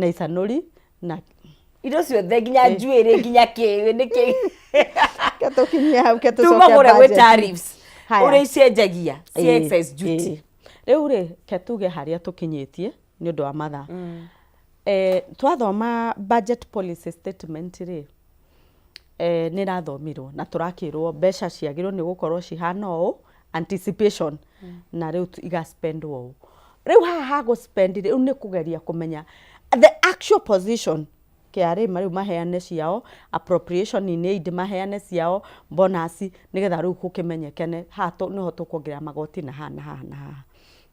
isanuri na indo ciothe nginya njuiri nginya kiwi niki katukinya hau tumagure we tariffs uri icenjagia excess duty. Riu ri ketuge haria tukinyitie ni undu wa matha. Twathoma budget policy statement ri ni rathomirwo na turakirwo mbeca ciagirwo ni gukorwo cihana o anticipation na riu iga spend wo. Riu ha go spend riu ni kugeria kumenya the actual position kiari mariu maheane ciao appropriation ni need maheane ciao bonus nigetha riu kukimenyekene hato niho tukuongerera magoti na ha.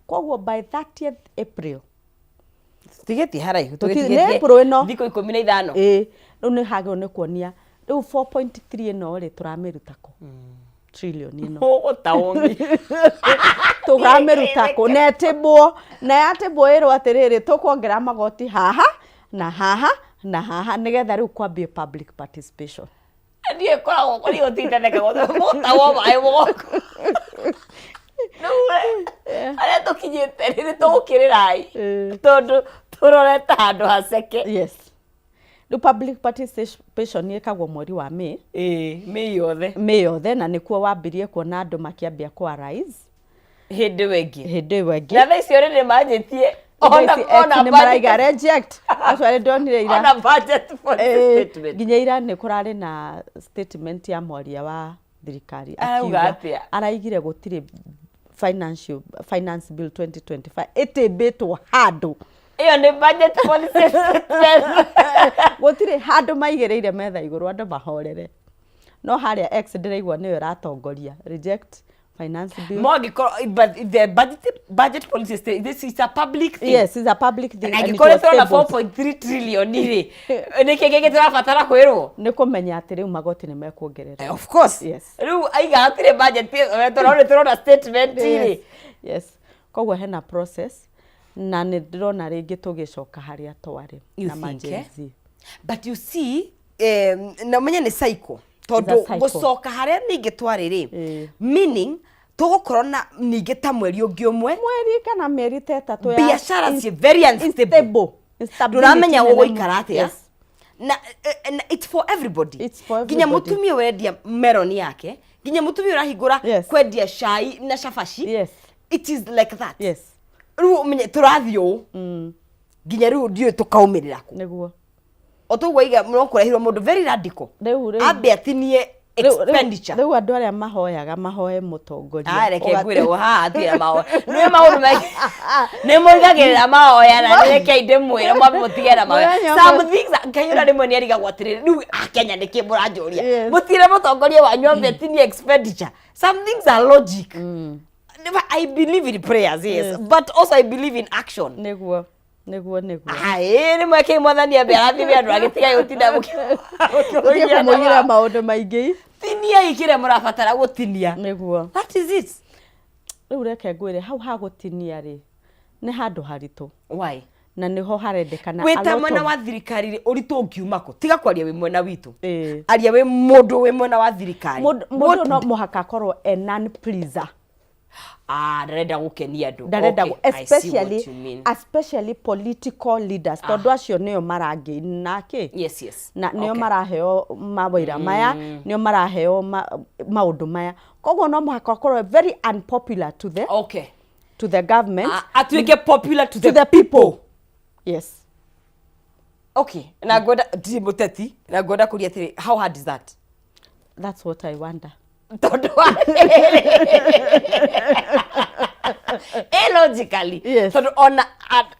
Koguo by 30th April tigeti haraihu tugitie thiko 15 riu ni hagirwo ni kuonia riu 4.3 ino ri turamirutako trillion ino otaongi tugamirutako netibwo na yatibwo iro atiriri tukuongera magoti haha na haha nigetha riu kwambie public participation. Ndiye koragwo kuri utindaneka mutawo mai woko no ale tukinyete ri tukirirai tondu turoreta handu haseke. Yes. The public participation yekagwo mweri wa May yothe na nikuo wambirie kuona andu makiambia kwa rise Hindi wengi na thaa icio rĩrĩ manjĩtie ona maraiga reject acio ndonire ira ona budget policy statement nginya ira nĩ kũrarĩ na statement ya mwaria wa thirikari akiuga araigire gũtirĩ finance bill 2025 ĩtĩmbĩtwo handũ iyo nĩ budget policy statement gũtirĩ handũ maigĩrĩire metha igũrũ andũ mahorere no harĩa X ndĩraigua nĩyo ĩratongoria reject finance bill. But the budget policy state, this is a public thing. Yes, it's a public thing. And you call it on a 4.3 trillion ire. Nĩkĩgĩgĩ tũrabatara kwĩrwo. Nĩ kũmenya atĩ rĩu magoti nĩ mekuongerera. Of course. Yes. Rĩu aiga hatirĩ budget tũrona statement ire. Yes. Koguo hena process na nĩ ndĩrona rĩngĩ tũgĩcoka harĩa twarĩ na majenzi. But you see, na menya nĩ cycle. Tondũ gũcoka harĩa ningĩ twarĩ rĩ. Meaning tũgũkorwo na ningĩ ta mweri ũngĩ ũmwe mweri kana mĩeri ta ĩtatũ ya biacara ci very unstable ndũramenya gũgũikara atĩa na it's for everybody nginya mũtumia wendia melon yake nginya mũtumia ũrahingũra kwendia cai na cabaci it is like that rĩu menye tũrathiĩ ũũ nginya rĩu ndiũĩ tũkaumĩrĩra kũ nĩguo otũgwo iga no kũrehirwo mũndũ very radical ambe atinie expenditure rĩu andũ arĩa mahoyaga mahoe mũtongoria reke ngwĩre haha atira mahoya nĩ maũndũ maingĩ nĩ moigagĩrĩra mahoya na reke ndĩmwĩre mwambe mũtigera mahoya some things Kenya rĩmwe nĩ arigagwo atĩrĩrĩ rĩu Kenya nĩkĩ mũranjũria mũtire mũtongoria wanyu ambe atinie expenditure some things are logic I believe in prayers yes but also I believe in action nĩguo nĩ mweke mwathania mbere athiĩ andũ agĩtiga gũtinda mũkĩmũgira maũndũ maingĩ tinia ikire mũrabatara gũtinia nĩguo that is it rĩu reke ngwĩre hau ha gũtinia rĩ nĩ handũ haritũ why na niho harendekana wĩta mwena wa thirikari rĩ ũritũ ũngiuma kũ tiga kwaria wĩ mwena witũ aria wĩ mũndũ wĩ mwena wa thirikari mũndũ no mũhaka korwo non pleaser ndarenda gũkenia andũ ndarenda especially political leaders tondũ acio nĩo marangĩina kĩ na nĩo maraheo mawĩra maya nĩo maraheo maũndũ maya koguo no mũhaka korwo very unpopular to the government atuĩke popular to the people yes na ngwenda ndi mũteti na ngwenda kũria atĩrĩ how hard is that that's what I wonder tondũ logically tondũ ona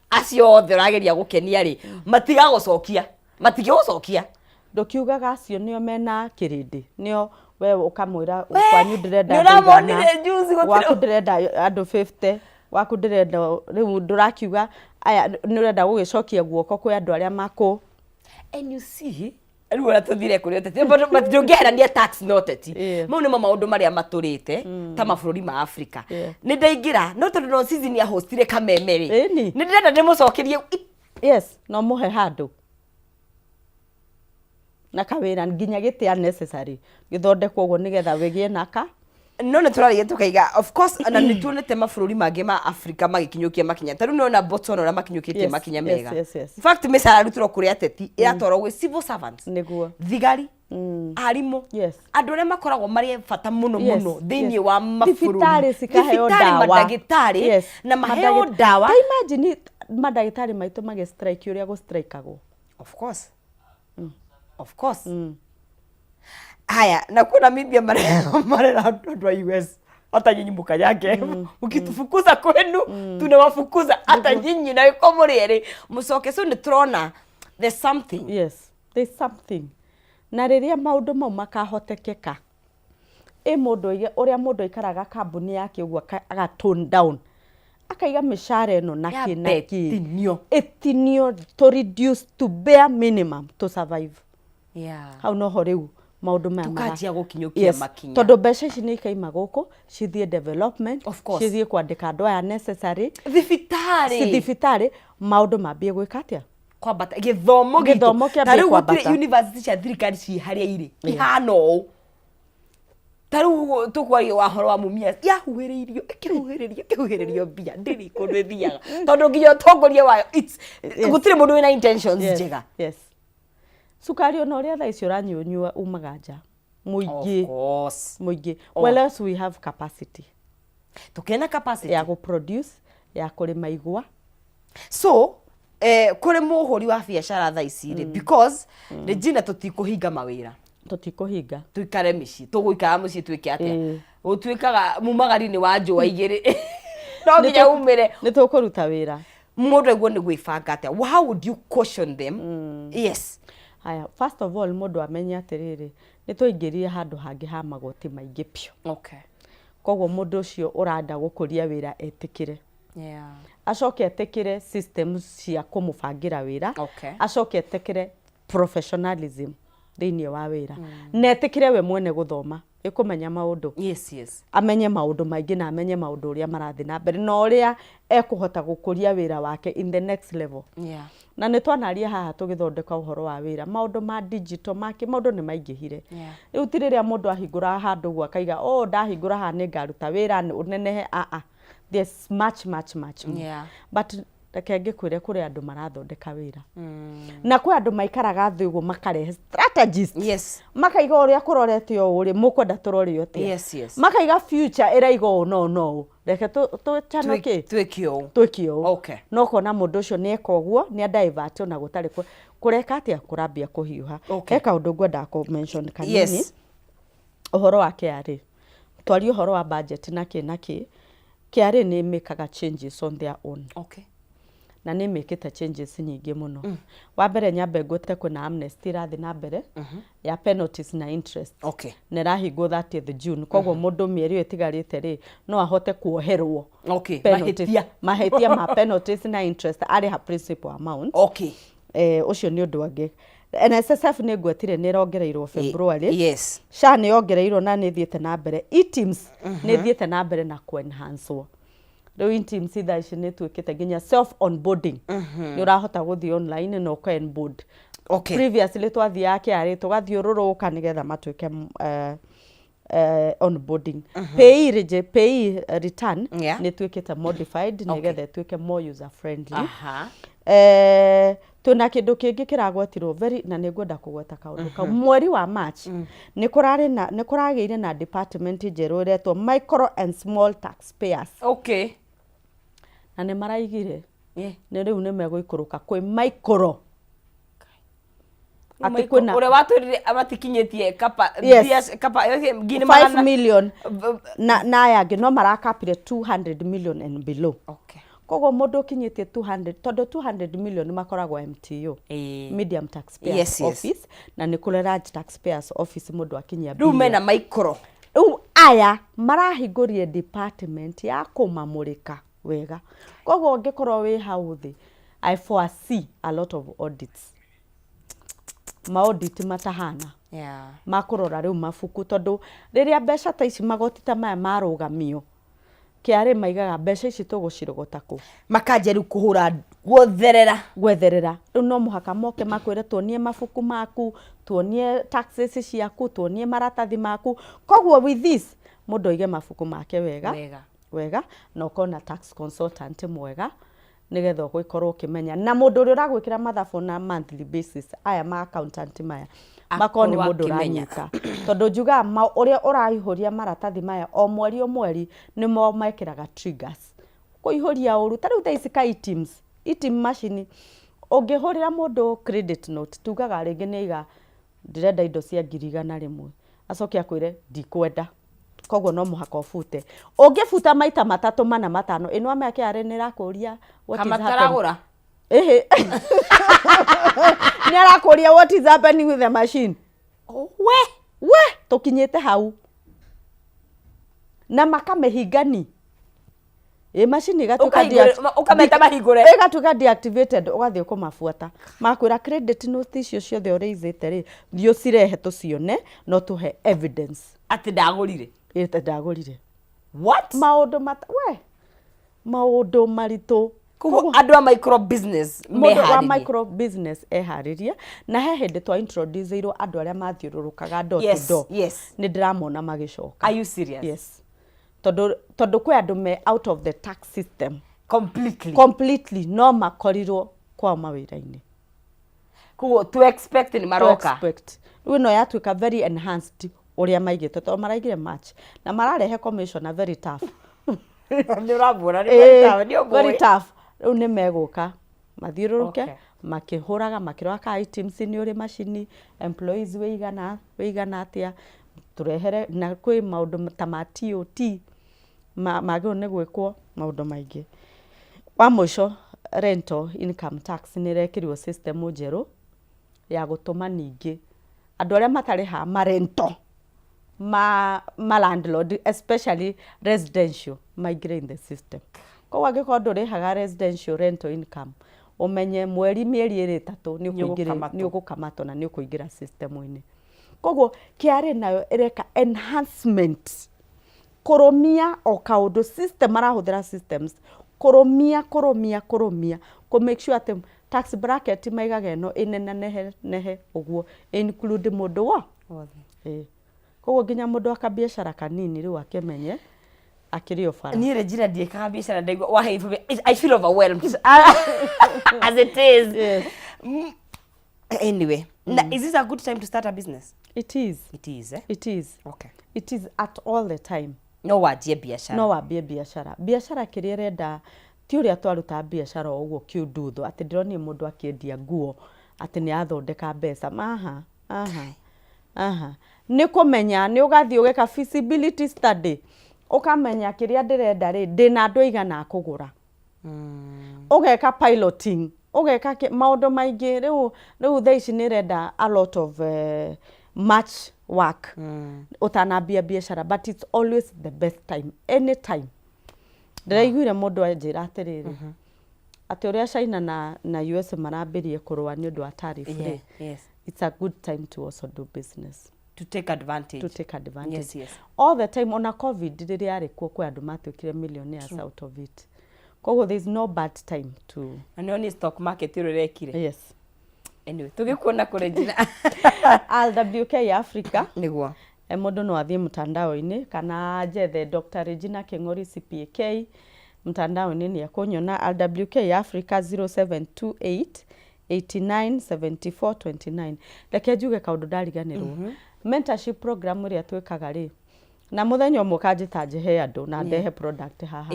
acio othe ũrageria gũkenia rĩ matigũcokia ndũkiugaga acio nĩo mena kĩrĩndĩ nĩo we ũkamwĩra kwanyu ndĩrenda waku ndĩrenda andũ 50 waku ndĩrenda rĩu ndũrakiuga aya nĩũrenda gũgĩcokia guoko kwĩ andũ arĩa makũ and you see rĩu ona tũthire kũrĩ ũteti but ndũngĩherania tax no teti mau nĩmo maũndũ marĩa matũrĩte ta mabũrũri ma Africa nĩ ndaingĩra no tondũ no season ya hostire kameme rĩ nĩ ndĩrenda ndĩmũcokerie yes no mũhe handũ na kawĩra nginya gĩtĩa necessary gĩthondekwo ũguo nĩgetha wĩgĩe naka no nĩ tũrarĩgĩ tũkaiga of course na nĩ tuonete mabũrũri mangĩ ma Africa magĩkinyũkia makinya tarĩu nĩona Botswana ũrĩa makinyũkĩtie makinya mega in fact mĩcara rutĩrwo kũrĩ ateti ĩratwarwo gwĩ civil servants nĩguo thigari arimũ andũ arĩa makoragwo marĩ bata mũno thĩinĩ wa mabũrũri thibitarĩ mandagĩtarĩ na maheo ndawa imagine mandagĩtarĩ maitũ magĩstrike ũrĩa gũstrikeagwo of course haya na kuna media marera andũ a US hata nyinyi mukanyage ukitufukuza kwenu tunawafukuza hata nyinyi na yuko mũrĩrĩ mũcoke so nĩ turona there's something na rĩrĩa maũndũ mau makahotekeka mũndũ ũrĩa mũndũ aikaraga kambuni yake ũguo aga tone down akaiga mĩcara ĩno na etinio to reduce to bare minimum to survive hau noho rĩu maũndũ maya tukajia gũkinyũkia makinya tondũ mbeca ici nĩ ikaima gũkũ cithiĩ development cithiĩ kwandĩka andũ aya necessary thibitarĩ maũndũ mambie gwĩka atĩa kwambata gĩthomo kĩambie kwambata university cia thirikari ci harĩa irĩ ihana ũũ tarĩu tũkwaria wahoro wa mumia yahuhĩrĩirio ĩkĩhuhĩrĩrio mbia ndĩrĩ kũndũ ĩthiaga tondũ nginya ũtongoria wayo gũtirĩ mũndũ wĩna intentions njega sukari ona ũrĩa thaa ici ũranyuanyua umaga nja mũingĩ well else we have capacity tukena capacity ya produce ya kurima igwa. So kuri muhuri wa biashara tha ici ri because Regina tutikuhinga mawira tutikuhinga tuikare mici tuguikara muci twike atia utwikaga mumagari ni wa njua igiri no nginya umire ni tukuruta wira mundu iguo ni gwibanga atia. How would you caution them? Yes, haya, first of all mundu amenye atiriri ni tuingirie handu hangi ha magoti maingi pio. Okay, koguo mundu ucio uranda gukuria wira etikire, acoke etikire systems cia kumubangira wira, acoke etikire professionalism thiini wa wira, na etikire we mwene guthoma ikumenya maundu. Yes, amenye maundu maingi na amenye maundu uria marathi na mbere na uria ekuhota gukuria wira wake in the next level. Na ni twanaria haha tugithondeka uhoro wa wira, maundu ma digital make maundu ni maingihire. Riu tiriria mundu ahingura handu gwa kaiga ndahingura ha ni ngaruta wira unenehe there's much more. But reke ngikwire kuri andu marathondeka wira na kwi andu maikaraga thi uguo makarehe strategies, makaiga uria kurorete o uri mukwenda turori otia, makaiga future iraiga no reke tu chano ki twikio. Okay, no kona mundu ucio ni eka uguo ni divert na gutari kureka atia kurambia kuhiuha. Eka undu ngwenda ku mention kanini uhoro wa KRA, twari uhoro wa budget na ki KRA ni mekaga changes on their own. Okay, na ni mekita changes nyingi muno. Wa mbere nyambe ngwete kuna amnesty rathi na mbere ya penalties na interest. Okay, ne rahingo 30th June, koguo mundu mieri etigarite ri no ahote kuoherwo. Okay, mahetia ma penalties na interest ari ha principal amount. Okay, ucio ni undu wangi. NSSF ni ngwetire ni rongereirwo February. Yes, SHA ni ongereirwo na ni thiete na mbere. E-teams ni thiete na mbere na ku enhancewo. Riu e-teams tha ici ni twikite nginya self onboarding. Ni urahota guthi online no ko onboard. Okay, previously twathia KRA tugathiururuka nigetha matwike onboarding. Pay return ni twikite modified nigetha twike more user friendly. Tuna kindu kingi kiragwetirwo very na nigwenda kugweta kaundu ka mweri wa March ni kurageire na department njeru retwo micro and small taxpayers. Okay, na ni maraigire ni riu ni meguikuruka kwi micro ati kuna ure waturire amatikinyetie kapa gini 5 million na yangi no marakapire 200 million and below. Okay, kogo mundu kinyetie 200 todo 200 million makoragwo MTO, medium taxpayers office, na ni kule large taxpayers office mundu akinyia billion. Rume na micro aya marahingurie department ya kumamurika wega. Kogo ngikorwo wi hauthi I foresee a lot of audits. Audit matahana makurora riu mafuku tondu riria mbeca ta ici magoti ta maya marugamio KRA maigaga mbeca ici tugucirogota ku makanjeru kuhura gwetherera riu no muhaka moke makwire tuonie mafuku maku, tuonie taxes ciaku, tuonie maratathi maku. Koguo with this mundu ige mafuku make wega na ukona tax consultant mwega nigetha gwikorwo ukimenya na mundu uri uragwikira mathabu na monthly basis. Aya ma accountant maya makoni mundu uranyika tondu njuga uria uraihuria maratathi maya o mweri ni mo mekiraga triggers kuihuria uru tariu ta isi kai teams team machine ungihurira mundu credit note tugaga ringi niiga ndirenda indo cia 100,000 acoke akwire ndikwenda, koguo no muhaka ufute. Ungifuta maita matatu mana matano ino ameke are ni rakuria what is happening. Ni arakuria what is happening with the machine. We tukinyete hau na makamehingani machine ukameta mahingure igatuka deactivated ugathie kumafuata makwira credit note icio ciothe ureizete ri thio cirehe tucione no tuhe evidence ati ndagurire what maundu maritu kugo andu a micro business micro business ehariria na he hindi twa introduce iro andu aria mathiururukaga door to door. Ni ndiramona magicoka. Are you serious? Yes, todo kwe andu me out of the tax system completely no makorirwo kwa mawira-ini. Kugo to expect ni maroka we no yatuika very enhanced uria maigite to maraigire match na mararehe commission very tough Nĩ ũrambũra nĩ very tough. Rĩu nĩ megũka mathiũrũrũke makĩhũraga makĩroga ka items nĩ ũrĩ macini, employees wĩigana atĩa, tũrehere na kwĩ maũndũ ta ma TOT magĩrĩirwo nĩ gwĩkwo maũndũ maingĩ. Wa mũico rental income tax nĩ ĩrekĩrirwo system njerũ ya gũtũma ningĩ andũ arĩa matarĩha marento ma landlord especially residential maingĩre in the system. Koguo angĩkorwo ndũrĩhaga residential rental income ũmenye mweri mĩeri ĩrĩ ĩtatũ nĩ ũgũkamatwo na nĩ ũkũingĩra system-inĩ. Koguo KRA nayo ĩreka enhancement kũrũmia o kaũndũ system arahũthĩra systems kũrũmia kũ make sure atĩ tax bracket maigaga ĩno ĩnenehe ũguo include mũndũ wothe. Koguo nginya mũndũ aka biacara kanini rĩu akĩmenye akĩrĩ o bara. Niĩ Regina ndiĩkaga biacara ndaigua I feel overwhelmed as it is. Yes. Anyway, is this a good time to start a business? It is. It is, eh? It is. Okay. It is at all the time. No wajie biacara. No wambie biacara. Biacara kĩrĩa renda ti ũrĩa twaruta biacara ũguo kiundutho atĩ ndĩronire mũndũ akĩendia nguo atĩ nĩ athondeka mbeca. Nĩ kũmenya nĩ ũgathiĩ ũgeka feasibility study ũkamenya kĩrĩa ndĩrenda rĩ ndĩna andũ aigana kũgũra. Ũgeka piloting ũgeka maũndũ maingĩ rĩu thaa ici nĩ renda a lot of much work ũtanambia biacara, but it's always the best time anytime. Ndĩraiguire mũndũ anjĩra atĩrĩrĩ atĩ ũrĩa China na US marambĩrie kũrũa nĩ ũndũ wa tariff rĩ, it's a good time to also do business. To take advantage. Yes. All the time on a COVID rĩrĩa yarĩ kuo kwa andũ matuĩkire millionaires out of it. Koguo there is no bad time to. And on stock market ĩrekire. Yes. Anyway, tũgĩkuona kũ Regina. LWK Africa. Nĩguo. Mũndũ no athiĩ mtandao-inĩ kana jethe Dr. Regina Keng'ori CPK mtandao-inĩ nĩ akũnyona LWK Africa 0728 897429. Reke njuge kaũndũ ndariganĩrwo. Mentorship program ĩrĩa twĩkaga rĩ na mũthenya ũmwe kanjĩta njehe andũ na ndehe product haha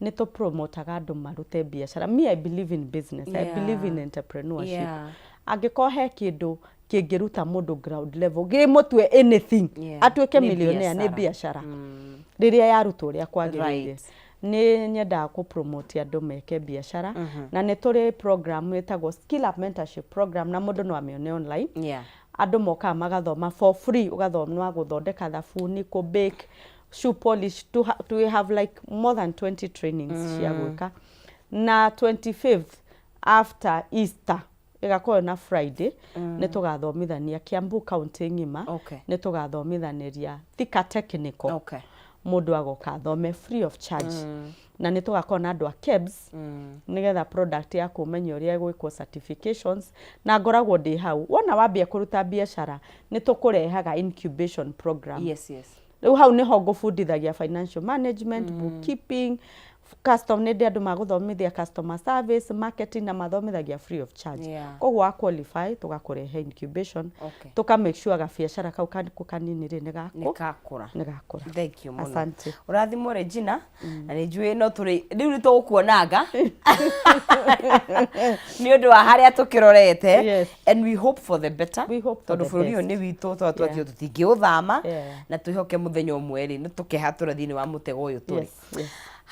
nĩ to promotaga andũ marute biacara. Me I believe in business. I believe in entrepreneurship. Angĩkorwo he kĩndũ kĩngĩruta mũndũ ground level gĩ mũtwe anything atuĩke millionaire nĩ biacara rĩrĩa yarutwo ũrĩa kwagĩrĩire. Nĩ nyendaga ku promote andũ meke biacara na nĩ tũrĩ program ĩtagwo skill up mentorship program na mũndũ no amĩone online. Andũ mokaga magathoma for free, ũgathoma gũthondeka thabuni, ku bake, shoe polish, to have like more than 20 trainings cia gwĩka. Na 25th after Easter ĩgakorwo na Friday nĩ tũgathomithania Kiambu County ng'ima nĩ tũgathomithanĩria Thika Technical. Mũndũ agoka athome free of charge. Na nĩ tũgakorwo na andũ a KEBS nĩgetha product ya kũmenya ũrĩa gwĩkwo certifications na ngoragwo ndĩ hau. Wona wambia kũruta biacara nĩ tũkũrehaga incubation program. Rĩu hau nĩho ngũbundithagia financial management, bookkeeping, nĩ ndĩ andũ magũthomithia customer service, marketing na mathomithagia free of charge. Koguo wa qualify tũgakũrehe incubation tũka make sure gabiacara kau kanini rĩ nĩ gakũra. Thank you mũno. Asante. Ũrathimwo Regina na nĩ njũĩ no tũrĩ rĩu nĩ tũgũkuonanga nĩ ũndũ wa harĩa tũkĩrorete and we hope for the better. Tondũ bũrũri ũyũ nĩ witũ twatwakio tũtingĩũthama na twĩhoke mũthenya ũmwe rĩ nĩ tũkehatũra thĩinĩ wa mũtego ũyũ tũrĩ.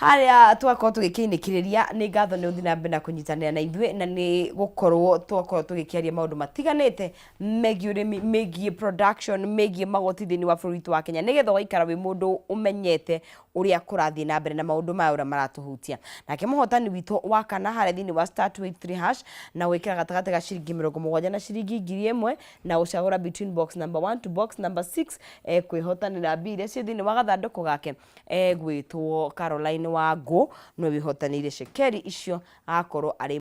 Harĩa twakorwo tũgĩkĩinĩkĩrĩria nĩ ngatho nĩ ũthiĩ na mbere na kũnyitanĩra na ithuĩ na nĩ gũkorwo twakorwo tũgĩkĩaria maũndũ matiganĩte megiĩ ũrĩmi, megiĩ production, megiĩ magoti thĩinĩ wa bũrũri witũ wa Kenya nĩgetha ũgaikara wĩ mũndũ ũmenyete ũrĩa kũrathiĩ na mbere na maũndũ maya ũrĩa maratũhutia. Nake mũhotani witũ wa kana harĩa thĩinĩ wa *283# na gwĩkĩra gatagatĩ ga ciringi 70 na ciringi 1000 na ũcagũra between box number 1 to box number 6 kwĩhotanĩra mbia iria ciĩ thĩinĩ wa gathandũkũ gake gwĩtwo Caroline Wangũ no wĩhotanĩire cekeri icio akorwo arĩ